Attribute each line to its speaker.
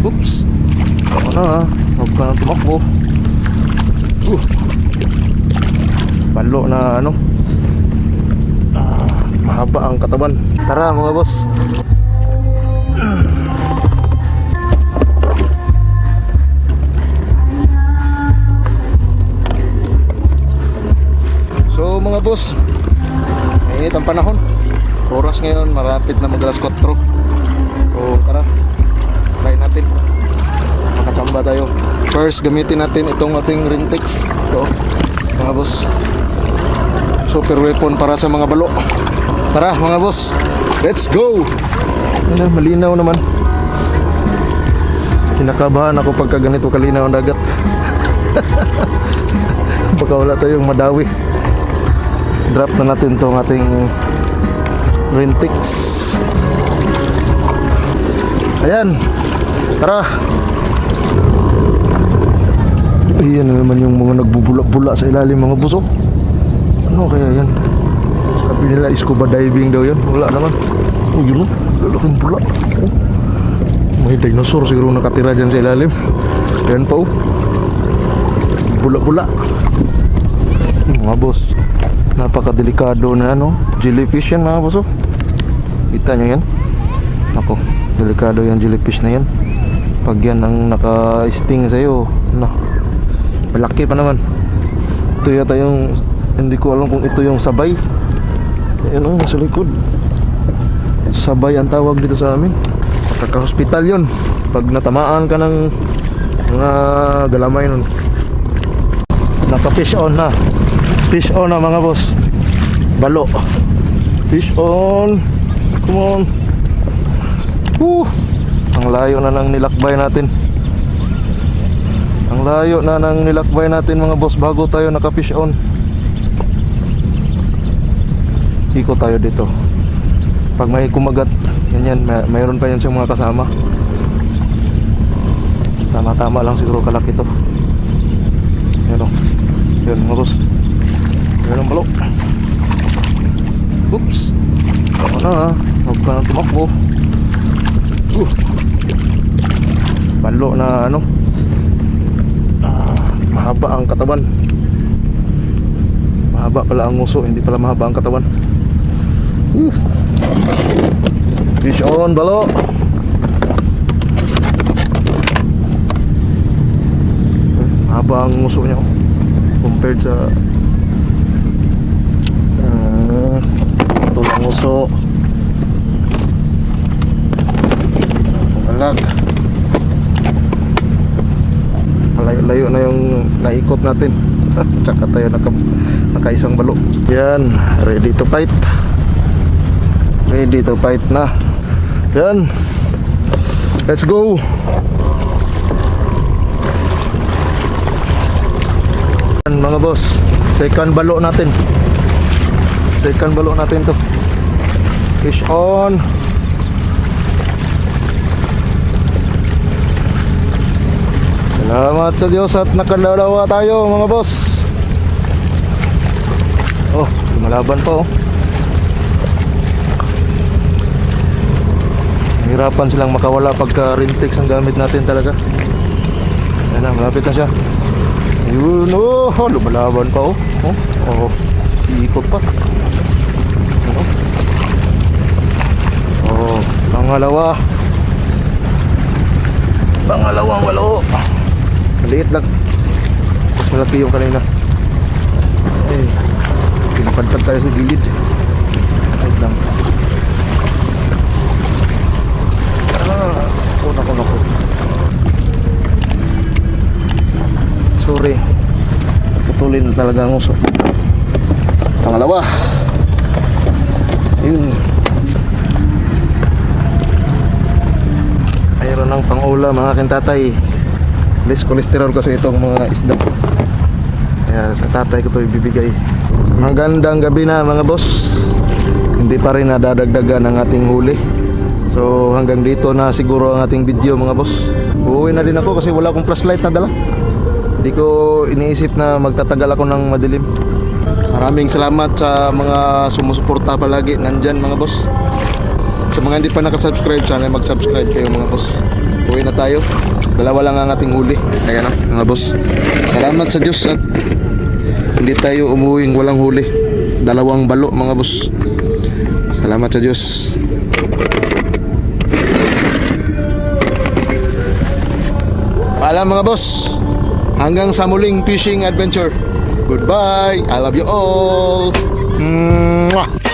Speaker 1: Oops. Ako na ha. Huwag ka nang tumakbo. Balo na ano. Mahaba ang katawan. Tara mga boss. So mga boss, mainit ang panahon. Oras ngayon, marapit na mag-alas 4. So tara, try natin. Makachamba tayo. First, gamitin natin itong ating Rintex. Ito, mga boss, super weapon para sa mga balo. Tara mga boss, let's go! Ano, malinaw naman. Kinakabahan ako pagka ganito kalinaw ang dagat. Baka wala tayong madawi. Drop na natin itong ating Rintex. Ayan, tara. Ayan na naman yung mga nagbubula-bula sa ilalim mga buso. Ano kaya yan? Sabi nila scuba diving daw yan. Wala naman. Oh yun o, lalaking bula. Oh. May dinosaur siguro nakatira dyan sa ilalim. Ayan pa oh, bula-bula. Mga boss, napakadelikado na ano, jellyfish yan mga boss oh. Kita nyo yan? Ako, delikado yung jellyfish na yan. Pag yan ang naka-sting sa'yo, na malaki pa naman. Ito yata yung, hindi ko alam kung ito yung sabay. Ayan o, sa likod. Sabay ang tawag dito sa amin. Kaka-hospital yun pag natamaan ka ng mga galamay nun. Naka-fish on na. Fish on na mga boss. Balo. Fish on. Come on. Ang layo na ng nilakbay natin. Ang layo na ng nilakbay natin mga boss bago tayo naka-fish on. Ikot tayo dito. Pag may kumagat, yan, mayroon pa yan siyang mga kasama. Tama-tama lang siguro kalaki to. Yan o. Yan mga boss. Yan ang balo. Oops. Ako na ha. Huwag ka nang tumakbo. Balo na ano. Mahaba ang katawan. Mahaba pala ang nguso, hindi pala mahaba ang katawan. Fish on, balo. Mahaba ang nguso niya compared sa tulang nguso. Alag. Layo na yung naikot natin. Tsaka tayo nakaisang balo. Yan, ready to fight. Ready to fight na. Yan, let's go. Yan mga boss, second balo natin. Second balo natin to. Fish on. Salamat sa Diyos at nakadalawa tayo mga boss. Oh, lumalaban pa oh. Hirapan silang makawala pagka Rintex ang gamit natin talaga. Ayan na, malapit na siya. Yun oh, lumalaban pa oh. Oh, iikot pa. Oh, pangalawa. Pangalawang walo. Maliit lang. Mas malaki yung kanina. Ay, pinapadpad tayo sa gilid. Ay lang. Nako. Sorry. Putulin talaga ang uso. Pangalawa. Yun. Mayroon ng pang-ulam mga aking tatay. Less cholesterol kasi itong mga isda. Kaya sa tatay ko ito ibibigay. Magandang gabi na mga boss. Hindi pa rin nadadagdagan ang ating huli. So hanggang dito na siguro ang ating video mga boss. Uuwi na din ako kasi wala akong flashlight na dala. Hindi ko iniisip na magtatagal ako ng madilim. Maraming salamat sa mga sumusuporta palagi nandyan mga boss. Sa mga hindi pa nakasubscribe, sana mag-subscribe kayo mga boss. Uwi na tayo. Dalawa lang ang ating huli. Kaya na mga boss. Salamat sa Diyos at hindi tayo umuwing walang huli. 2 balo mga boss. Salamat sa Diyos. Paalam mga boss. Hanggang sa muling fishing adventure. Goodbye. I love you all. Mwah.